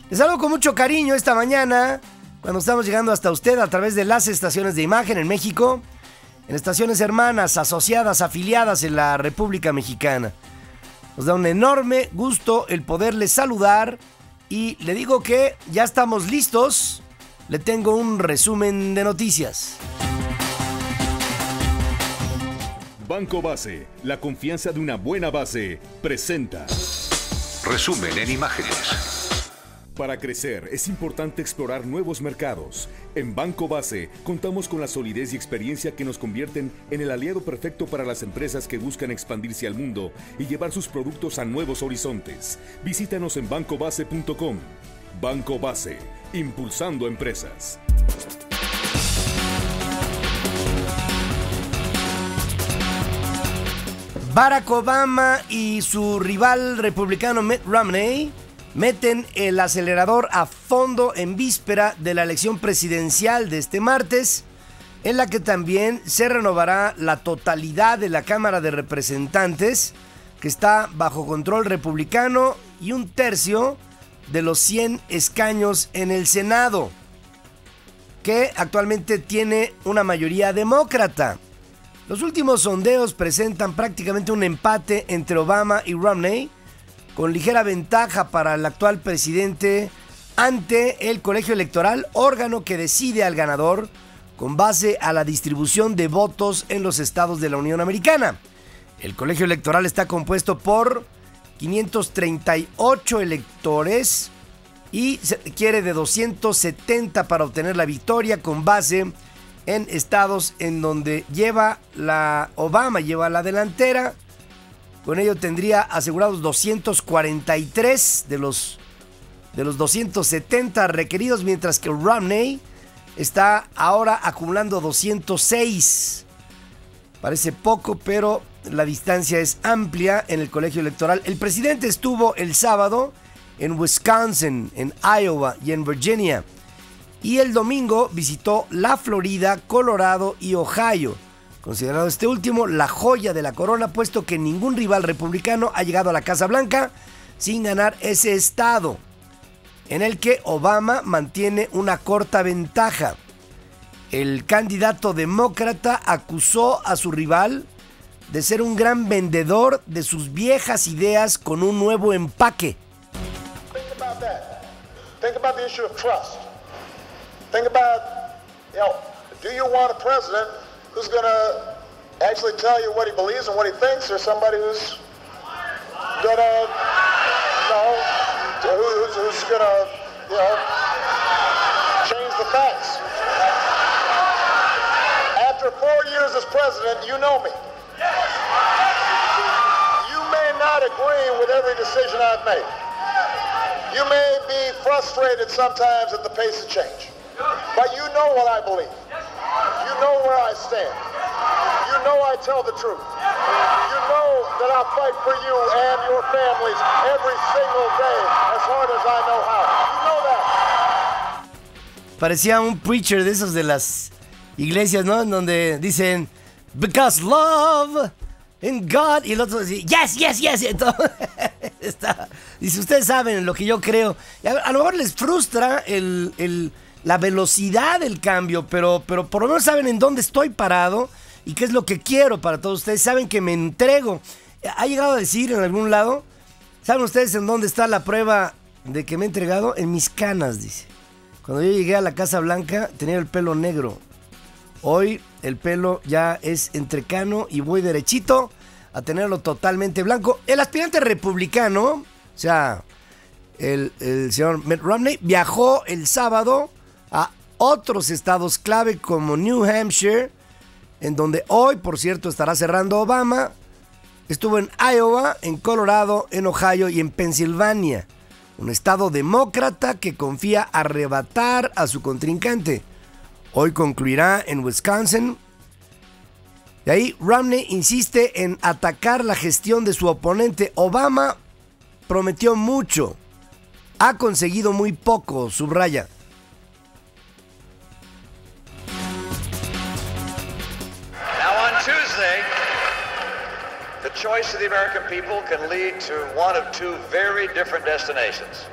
Les saludo con mucho cariño esta mañana, cuando estamos llegando hasta usted a través de las estaciones de imagen en México, en estaciones hermanas, asociadas, afiliadas en la República Mexicana. Nos da un enorme gusto el poderles saludar y le digo que ya estamos listos. Le tengo un resumen de noticias. Banco Base, la confianza de una buena base, presenta. Resumen en imágenes. Para crecer es importante explorar nuevos mercados. En Banco Base contamos con la solidez y experiencia que nos convierten en el aliado perfecto para las empresas que buscan expandirse al mundo y llevar sus productos a nuevos horizontes. Visítanos en bancobase.com. Banco Base, impulsando empresas. Barack Obama y su rival republicano Mitt Romney meten el acelerador a fondo en víspera de la elección presidencial de este martes, en la que también se renovará la totalidad de la Cámara de Representantes, que está bajo control republicano, y un tercio de los 100 escaños en el Senado, que actualmente tiene una mayoría demócrata. Los últimos sondeos presentan prácticamente un empate entre Obama y Romney, con ligera ventaja para el actual presidente ante el colegio electoral, órgano que decide al ganador con base a la distribución de votos en los estados de la Unión Americana. El colegio electoral está compuesto por 538 electores y se requiere de 270 para obtener la victoria, con base en estados en donde Obama lleva la delantera. Con ello tendría asegurados 243 de los 270 requeridos, mientras que Romney está ahora acumulando 206. Parece poco, pero la distancia es amplia en el colegio electoral. El presidente estuvo el sábado en Wisconsin, en Iowa y en Virginia, y el domingo visitó la Florida, Colorado y Ohio, considerado este último la joya de la corona, puesto que ningún rival republicano ha llegado a la Casa Blanca sin ganar ese estado, en el que Obama mantiene una corta ventaja. El candidato demócrata acusó a su rival de ser un gran vendedor de sus viejas ideas con un nuevo empaque. Think about that. Think about the issue of trust. Think about, do you want a president who's going to actually tell you what he believes and what he thinks, or somebody who's going to, who's going to, change the facts? After 4 years as president, you know me. You may not agree with every decision I've made. You may be frustrated sometimes at the pace of change. But you know what I believe. You know where I stand. You know I tell the truth. You know that I'll fight for you and your families every single day as hard as I know how. You know that. Parecía un preacher de esos de las iglesias, ¿no? En donde dicen, because love in God, y el otro dice, yes, yes, yes. Entonces, dice, ustedes saben lo que yo creo. A lo mejor les frustra la velocidad del cambio, pero por lo menos saben en dónde estoy parado y qué es lo que quiero para todos ustedes. Saben que me entrego. Ha llegado a decir en algún lado, ¿saben ustedes en dónde está la prueba de que me he entregado? En mis canas, dice. Cuando yo llegué a la Casa Blanca tenía el pelo negro. Hoy el pelo ya es entrecano y voy derechito a tenerlo totalmente blanco. El aspirante republicano, o sea, el señor Mitt Romney, viajó el sábado a otros estados clave como New Hampshire, en donde hoy, por cierto, estará cerrando Obama. Estuvo en Iowa, en Colorado, en Ohio y en Pensilvania, un estado demócrata que confía arrebatar a su contrincante. Hoy concluirá en Wisconsin. De ahí, Romney insiste en atacar la gestión de su oponente. Obama prometió mucho, ha conseguido muy poco, subraya. Tuesday, the choice of the American people can lead to one of two very different destinations.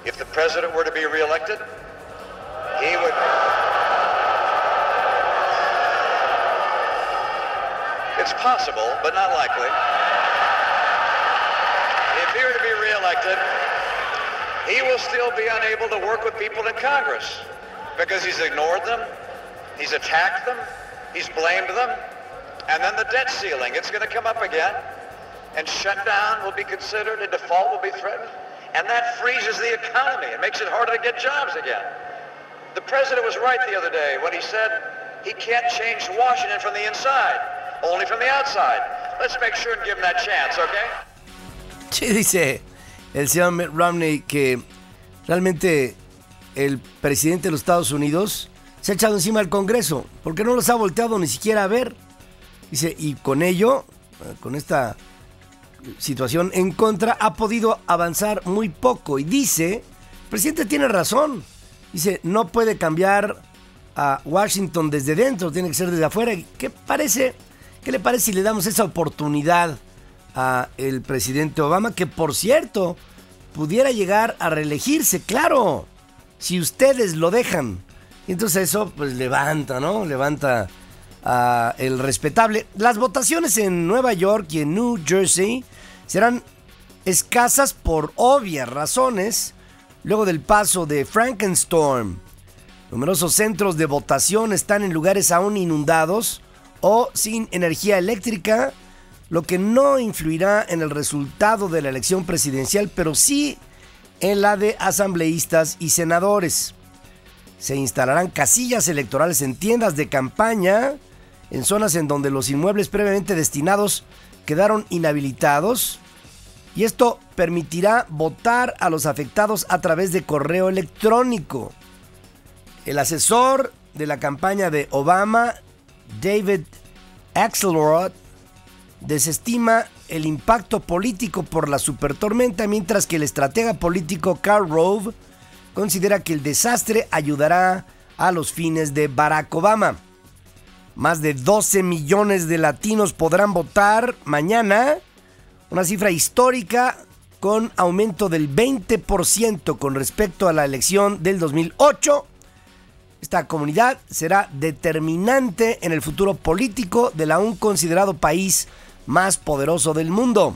If the president were to be reelected, he would... It's possible, but not likely. If he were to be reelected, he will still be unable to work with people in Congress because he's ignored them, he's attacked them, he's blamed them, and then the debt ceiling, it's going to come up again, and shutdown will be considered, and default will be threatened, and that freezes the economy. It makes it harder to get jobs again. The president was right the other day when he said he can't change Washington from the inside, only from the outside. Let's make sure and give him that chance, okay? Sí, dice el señor Mitt Romney que realmente el presidente de los Estados Unidos se ha echado encima al Congreso porque no los ha volteado ni siquiera a ver. Dice, y con ello, con esta situación en contra, ha podido avanzar muy poco. Y dice, el presidente tiene razón. Dice, no puede cambiar a Washington desde dentro, tiene que ser desde afuera. ¿Qué le parece si le damos esa oportunidad a el presidente Obama, que por cierto pudiera llegar a reelegirse? Claro, si ustedes lo dejan. Y entonces eso pues levanta a el respetable. Las votaciones en Nueva York y en New Jersey serán escasas por obvias razones luego del paso de Frankenstorm. Numerosos centros de votación están en lugares aún inundados o sin energía eléctrica, lo que no influirá en el resultado de la elección presidencial, pero sí en la de asambleístas y senadores. Se instalarán casillas electorales en tiendas de campaña, en zonas en donde los inmuebles previamente destinados quedaron inhabilitados, y esto permitirá votar a los afectados a través de correo electrónico. El asesor de la campaña de Obama, David Axelrod, desestima el impacto político por la supertormenta, mientras que el estratega político Karl Rove considera que el desastre ayudará a los fines de Barack Obama. Más de 12 millones de latinos podrán votar mañana, una cifra histórica con aumento del 20% con respecto a la elección del 2008. Esta comunidad será determinante en el futuro político del aún considerado país más poderoso del mundo.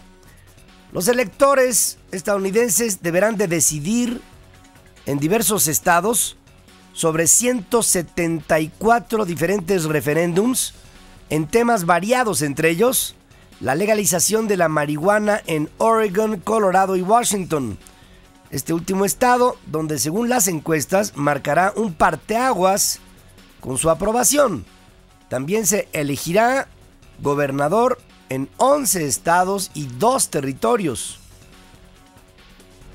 Los electores estadounidenses deberán de decidir en diversos estados sobre 174 diferentes referéndums en temas variados, entre ellos la legalización de la marihuana en Oregon, Colorado y Washington. Este último estado, donde según las encuestas marcará un parteaguas con su aprobación. También se elegirá gobernador en 11 estados y 2 territorios.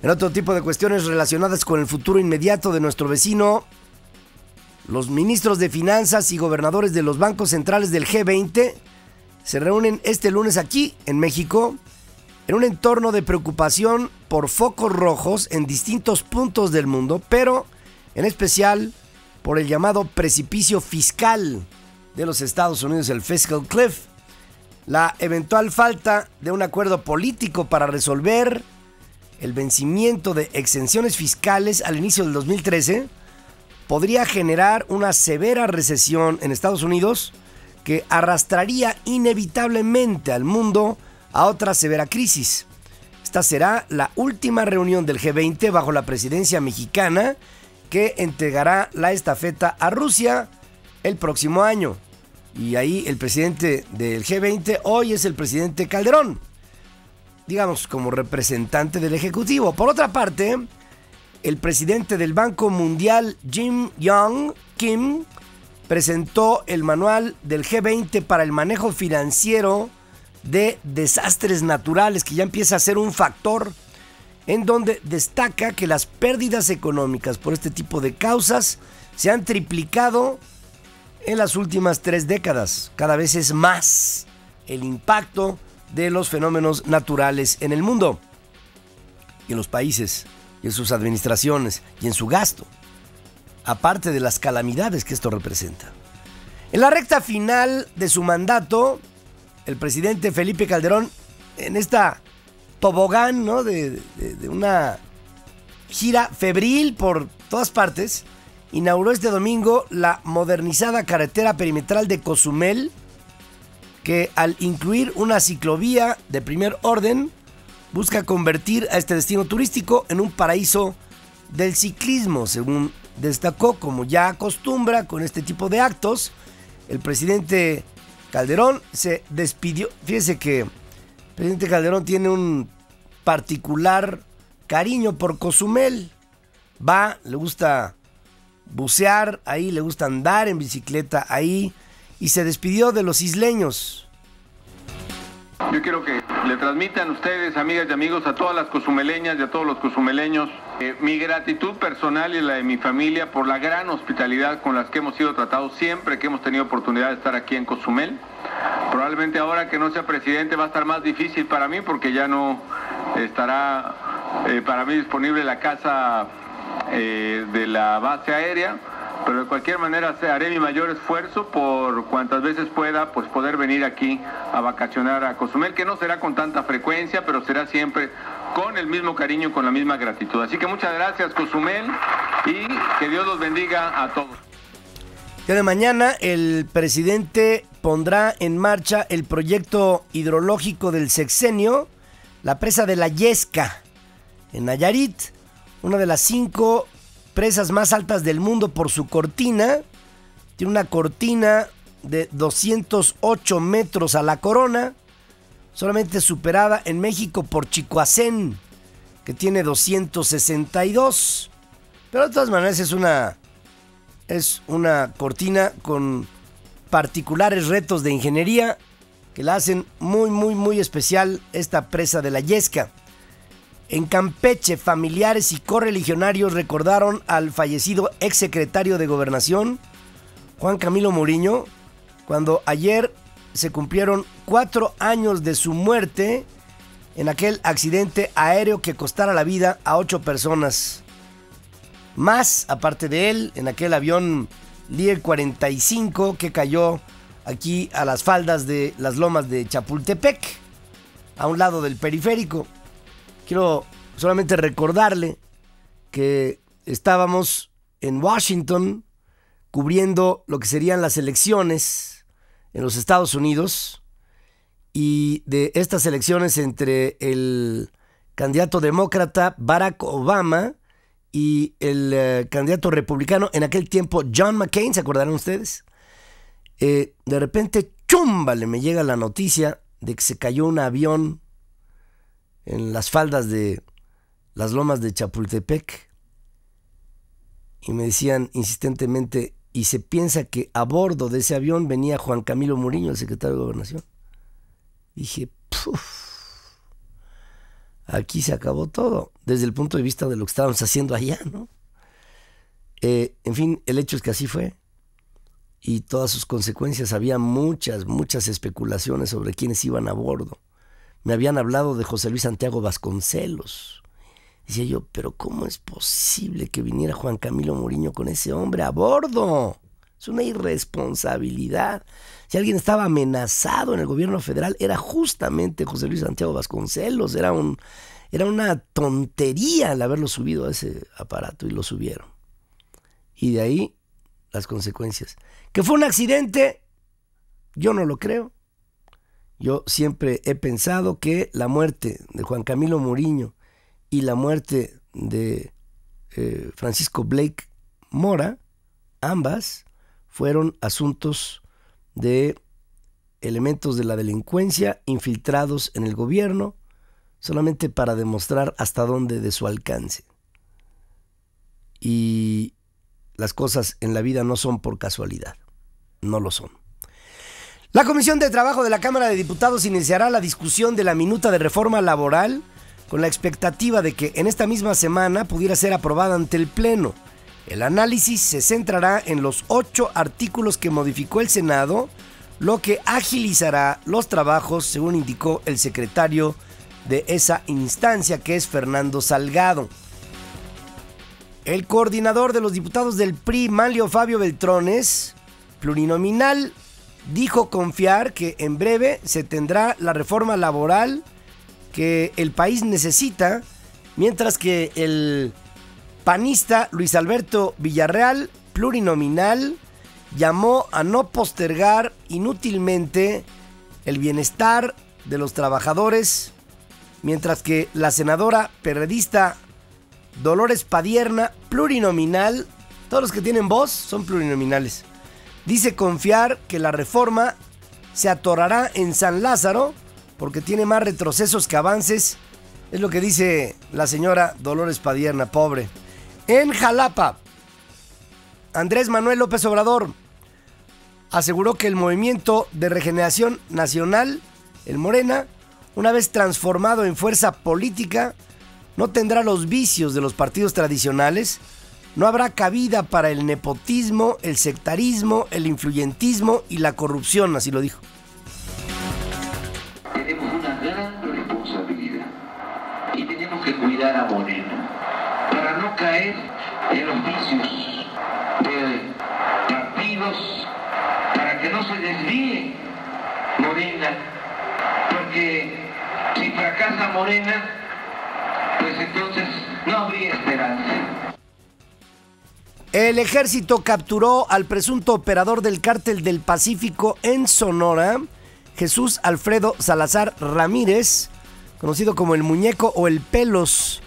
En otro tipo de cuestiones relacionadas con el futuro inmediato de nuestro vecino, los ministros de finanzas y gobernadores de los bancos centrales del G20 se reúnen este lunes aquí en México en un entorno de preocupación por focos rojos en distintos puntos del mundo, pero en especial por el llamado precipicio fiscal de los Estados Unidos, el Fiscal Cliff. La eventual falta de un acuerdo político para resolver el vencimiento de exenciones fiscales al inicio del 2013 podría generar una severa recesión en Estados Unidos que arrastraría inevitablemente al mundo a otra severa crisis. Esta será la última reunión del G20 bajo la presidencia mexicana, que entregará la estafeta a Rusia el próximo año. Y ahí el presidente del G20 hoy es el presidente Calderón, digamos como representante del Ejecutivo. Por otra parte, el presidente del Banco Mundial, Jim Yong Kim, presentó el manual del G20 para el manejo financiero de desastres naturales, que ya empieza a ser un factor, en donde destaca que las pérdidas económicas por este tipo de causas se han triplicado en las últimas 3 décadas. Cada vez es más el impacto de los fenómenos naturales en el mundo, y en los países, y en sus administraciones, y en su gasto, aparte de las calamidades que esto representa. En la recta final de su mandato, el presidente Felipe Calderón, en esta tobogán, ¿no?, de una gira febril por todas partes, inauguró este domingo la modernizada carretera perimetral de Cozumel, que al incluir una ciclovía de primer orden, busca convertir a este destino turístico en un paraíso del ciclismo, según destacó. Como ya acostumbra con este tipo de actos, el presidente Calderón se despidió. Fíjese que el presidente Calderón tiene un particular cariño por Cozumel. Va, le gusta bucear ahí, le gusta andar en bicicleta ahí, y se despidió de los isleños. Yo quiero que le transmitan ustedes, amigas y amigos, a todas las cozumeleñas y a todos los cozumeleños, mi gratitud personal y la de mi familia por la gran hospitalidad con las que hemos sido tratados siempre que hemos tenido oportunidad de estar aquí en Cozumel. Probablemente ahora que no sea presidente va a estar más difícil para mí, porque ya no estará para mí disponible la casa de la base aérea, pero de cualquier manera haré mi mayor esfuerzo por cuantas veces pueda, pues poder venir aquí a vacacionar a Cozumel, que no será con tanta frecuencia, pero será siempre con el mismo cariño y con la misma gratitud. Así que muchas gracias, Cozumel, y que Dios los bendiga a todos. Ya de mañana el presidente pondrá en marcha el proyecto hidrológico del sexenio, la presa de La Yesca, en Nayarit, una de las 5 presas más altas del mundo por su cortina. Tiene una cortina de 208 metros a la corona, solamente superada en México por Chicoacén, que tiene 262. Pero de todas maneras es una cortina con particulares retos de ingeniería que la hacen muy, muy, muy especial, esta presa de La Yesca. En Campeche, familiares y correligionarios recordaron al fallecido exsecretario de Gobernación, Juan Camilo Muriño, cuando ayer se cumplieron 4 años de su muerte en aquel accidente aéreo que costara la vida a 8 personas. Más, aparte de él, en aquel avión Lier 45 que cayó aquí a las faldas de las lomas de Chapultepec, a un lado del periférico. Quiero solamente recordarle que estábamos en Washington cubriendo lo que serían las elecciones en los Estados Unidos, y de estas elecciones entre el candidato demócrata Barack Obama y el candidato republicano en aquel tiempo John McCain, ¿se acordarán ustedes? De repente, chúmbale, me llega la noticia de que se cayó un avión en las faldas de las lomas de Chapultepec, y me decían insistentemente, y se piensa que a bordo de ese avión venía Juan Camilo Muriño, el secretario de Gobernación. Dije, aquí se acabó todo, desde el punto de vista de lo que estábamos haciendo allá, ¿no? En fin, el hecho es que así fue, y todas sus consecuencias. Había muchas especulaciones sobre quiénes iban a bordo. Me habían hablado de José Luis Santiago Vasconcelos. Decía yo, pero ¿cómo es posible que viniera Juan Camilo Muriño con ese hombre a bordo? Es una irresponsabilidad. Si alguien estaba amenazado en el gobierno federal, era justamente José Luis Santiago Vasconcelos. Era una tontería el haberlo subido a ese aparato, y lo subieron. Y de ahí las consecuencias. ¿Que fue un accidente? Yo no lo creo. Yo siempre he pensado que la muerte de Juan Camilo Muriño y la muerte de Francisco Blake Mora, ambas fueron asuntos de elementos de la delincuencia infiltrados en el gobierno, solamente para demostrar hasta dónde de su alcance. Y las cosas en la vida no son por casualidad, no lo son. La Comisión de Trabajo de la Cámara de Diputados iniciará la discusión de la minuta de reforma laboral con la expectativa de que en esta misma semana pudiera ser aprobada ante el Pleno. El análisis se centrará en los 8 artículos que modificó el Senado, lo que agilizará los trabajos, según indicó el secretario de esa instancia, que es Fernando Salgado. El coordinador de los diputados del PRI, Manlio Fabio Beltrones, plurinominal, dijo confiar que en breve se tendrá la reforma laboral que el país necesita, mientras que el panista Luis Alberto Villarreal, plurinominal, llamó a no postergar inútilmente el bienestar de los trabajadores, mientras que la senadora perredista Dolores Padierna, plurinominal, todos los que tienen voz son plurinominales, dice confiar que la reforma se atorará en San Lázaro porque tiene más retrocesos que avances. Es lo que dice la señora Dolores Padierna, pobre. En Jalapa, Andrés Manuel López Obrador aseguró que el Movimiento de Regeneración Nacional, el Morena, una vez transformado en fuerza política, no tendrá los vicios de los partidos tradicionales, no habrá cabida para el nepotismo, el sectarismo, el influyentismo y la corrupción, así lo dijo. Tenemos una gran responsabilidad y tenemos que cuidar a Morena para no caer en los vicios de partidos, para que no se desvíe Morena, porque si fracasa Morena, pues entonces no habría esperanza. El ejército capturó al presunto operador del Cártel del Pacífico en Sonora, Jesús Alfredo Salazar Ramírez, conocido como el Muñeco o el Pelos,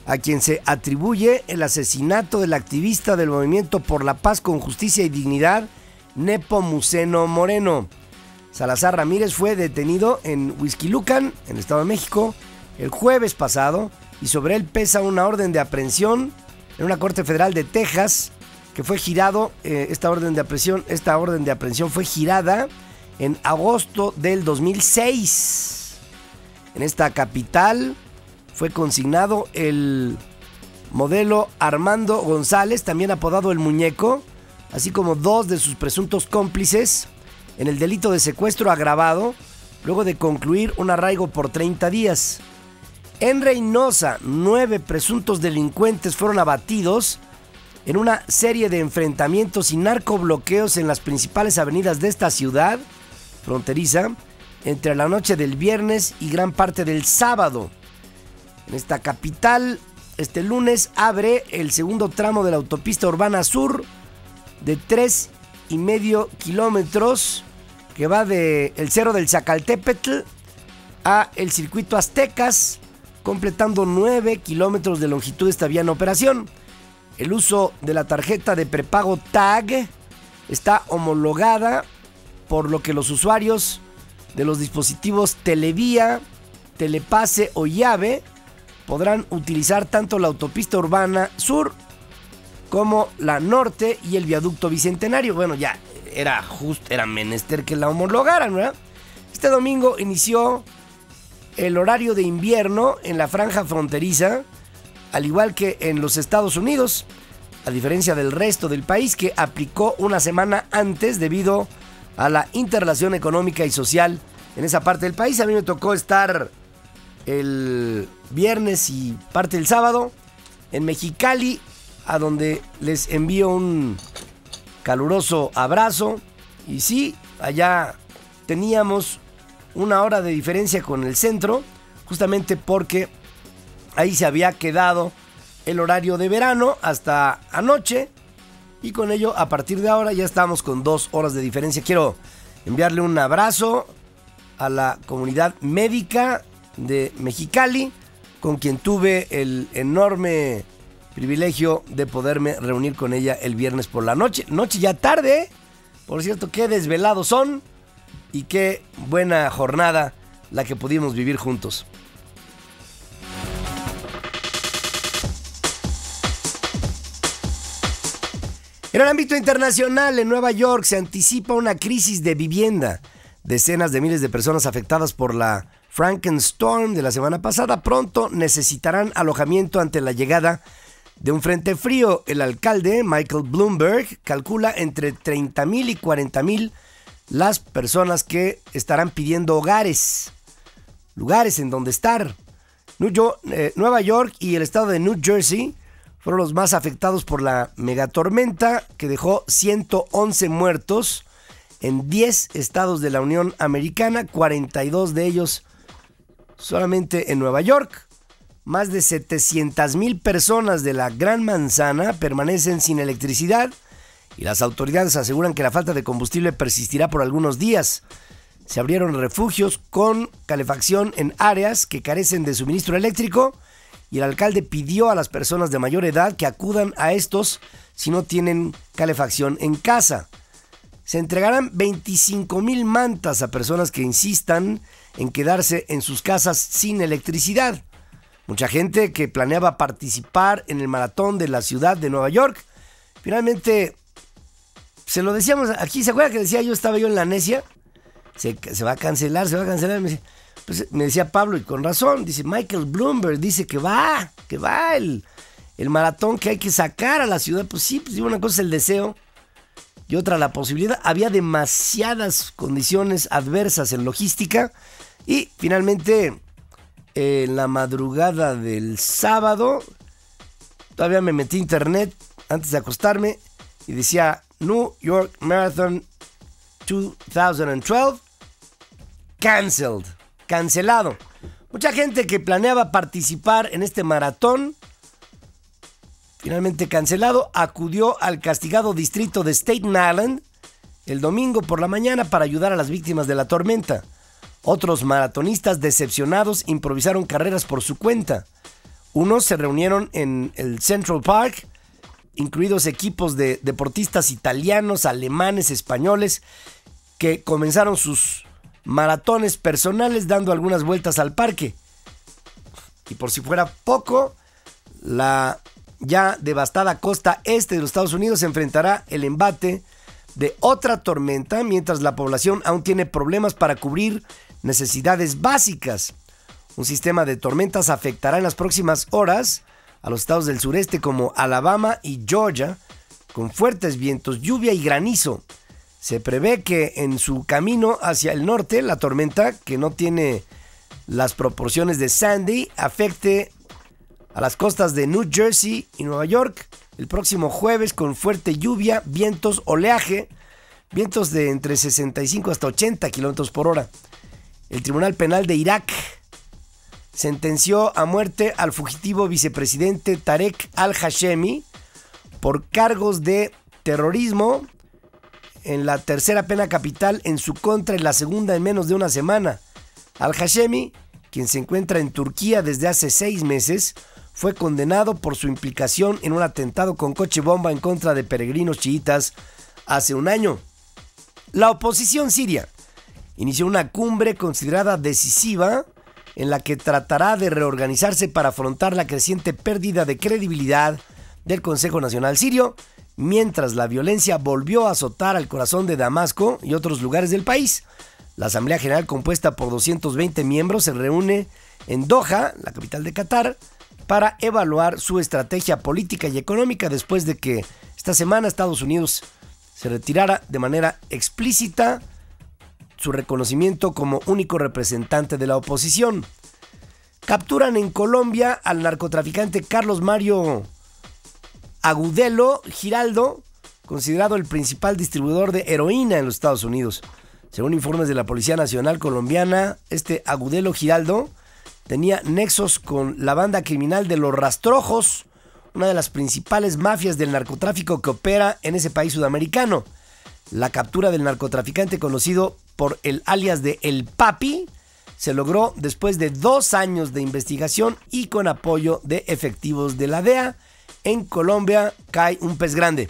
a quien se atribuye el asesinato del activista del Movimiento por la Paz con Justicia y Dignidad, Nepomuceno Moreno. Salazar Ramírez fue detenido en Huixquilucan, en el Estado de México, el jueves pasado, y sobre él pesa una orden de aprehensión en una corte federal de Texas, que fue girado, esta orden de aprehensión fue girada en agosto del 2006. En esta capital fue consignado el modelo Armando González, también apodado El Muñeco, así como dos de sus presuntos cómplices en el delito de secuestro agravado, luego de concluir un arraigo por 30 días. En Reynosa, 9 presuntos delincuentes fueron abatidos en una serie de enfrentamientos y narcobloqueos en las principales avenidas de esta ciudad fronteriza entre la noche del viernes y gran parte del sábado. En esta capital, este lunes abre el segundo tramo de la autopista urbana sur de 3,5 kilómetros que va de el Cerro del Zacaltépetl a el Circuito Aztecas, completando 9 kilómetros de longitud de esta vía en operación. El uso de la tarjeta de prepago TAG está homologada, por lo que los usuarios de los dispositivos Televía, Telepase o Llave podrán utilizar tanto la autopista urbana sur como la norte y el viaducto Bicentenario. Bueno, ya era menester que la homologaran, ¿verdad? Este domingo inició el horario de invierno en la franja fronteriza, al igual que en los Estados Unidos, a diferencia del resto del país que aplicó una semana antes debido a la interrelación económica y social en esa parte del país. A mí me tocó estar el viernes y parte del sábado en Mexicali, a donde les envío un caluroso abrazo. Y sí, allá teníamos una hora de diferencia con el centro, justamente porque ahí se había quedado el horario de verano hasta anoche, y con ello a partir de ahora ya estamos con 2 horas de diferencia. Quiero enviarle un abrazo a la comunidad médica de Mexicali, con quien tuve el enorme privilegio de poderme reunir con ella el viernes por la noche. Noche ya tarde, por cierto, qué desvelados son y qué buena jornada la que pudimos vivir juntos. En el ámbito internacional, en Nueva York se anticipa una crisis de vivienda. Decenas de miles de personas afectadas por la Frankenstorm de la semana pasada pronto necesitarán alojamiento ante la llegada de un frente frío. El alcalde, Michael Bloomberg, calcula entre 30,000 y 40,000 las personas que estarán pidiendo hogares, lugares en donde estar. Nueva York y el estado de New Jersey fueron los más afectados por la megatormenta, que dejó 111 muertos en 10 estados de la Unión Americana, 42 de ellos solamente en Nueva York. más de 700,000 personas de la Gran Manzana permanecen sin electricidad y las autoridades aseguran que la falta de combustible persistirá por algunos días. Se abrieron refugios con calefacción en áreas que carecen de suministro eléctrico y el alcalde pidió a las personas de mayor edad que acudan a estos si no tienen calefacción en casa. Se entregarán 25,000 mantas a personas que insistan en quedarse en sus casas sin electricidad. Mucha gente que planeaba participar en el maratón de la ciudad de Nueva York, finalmente, se lo decíamos aquí, ¿se acuerda que decía estaba yo en la necia? Se va a cancelar, me decía Pablo, y con razón, dice Michael Bloomberg, dice que va el maratón que hay que sacar a la ciudad. Pues sí, pues una cosa es el deseo y otra la posibilidad. Había demasiadas condiciones adversas en logística y finalmente en la madrugada del sábado todavía me metí a internet antes de acostarme y decía New York Marathon 2012 cancelado. Mucha gente que planeaba participar en este maratón, finalmente cancelado, acudió al castigado distrito de Staten Island el domingo por la mañana para ayudar a las víctimas de la tormenta. Otros maratonistas decepcionados improvisaron carreras por su cuenta. Unos se reunieron en el Central Park, incluidos equipos de deportistas italianos, alemanes, españoles, que comenzaron sus maratones personales dando algunas vueltas al parque. Y por si fuera poco, la ya devastada costa este de los Estados Unidos enfrentará el embate de otra tormenta, mientras la población aún tiene problemas para cubrir necesidades básicas. Un sistema de tormentas afectará en las próximas horas a los estados del sureste como Alabama y Georgia, con fuertes vientos, lluvia y granizo. Se prevé que en su camino hacia el norte, la tormenta, que no tiene las proporciones de Sandy, afecte a las costas de New Jersey y Nueva York el próximo jueves con fuerte lluvia, vientos, oleaje, vientos de entre 65 hasta 80 kilómetros por hora. El Tribunal Penal de Irak sentenció a muerte al fugitivo vicepresidente Tarek al-Hashemi por cargos de terrorismo en la tercera pena capital en su contra y la segunda en menos de una semana. Al-Hashemi, quien se encuentra en Turquía desde hace 6 meses, fue condenado por su implicación en un atentado con coche bomba en contra de peregrinos chiitas hace un año. La oposición siria inició una cumbre considerada decisiva en la que tratará de reorganizarse para afrontar la creciente pérdida de credibilidad del Consejo Nacional Sirio, mientras la violencia volvió a azotar al corazón de Damasco y otros lugares del país. La Asamblea General, compuesta por 220 miembros, se reúne en Doha, la capital de Qatar, para evaluar su estrategia política y económica después de que esta semana Estados Unidos se retirara de manera explícita su reconocimiento como único representante de la oposición. Capturan en Colombia al narcotraficante Carlos Mario Agudelo Giraldo, considerado el principal distribuidor de heroína en los Estados Unidos. Según informes de la Policía Nacional Colombiana, este Agudelo Giraldo tenía nexos con la banda criminal de Los Rastrojos, una de las principales mafias del narcotráfico que opera en ese país sudamericano. La captura del narcotraficante, conocido por el alias de El Papi, se logró después de 2 años de investigación y con apoyo de efectivos de la DEA. En Colombia cae un pez grande.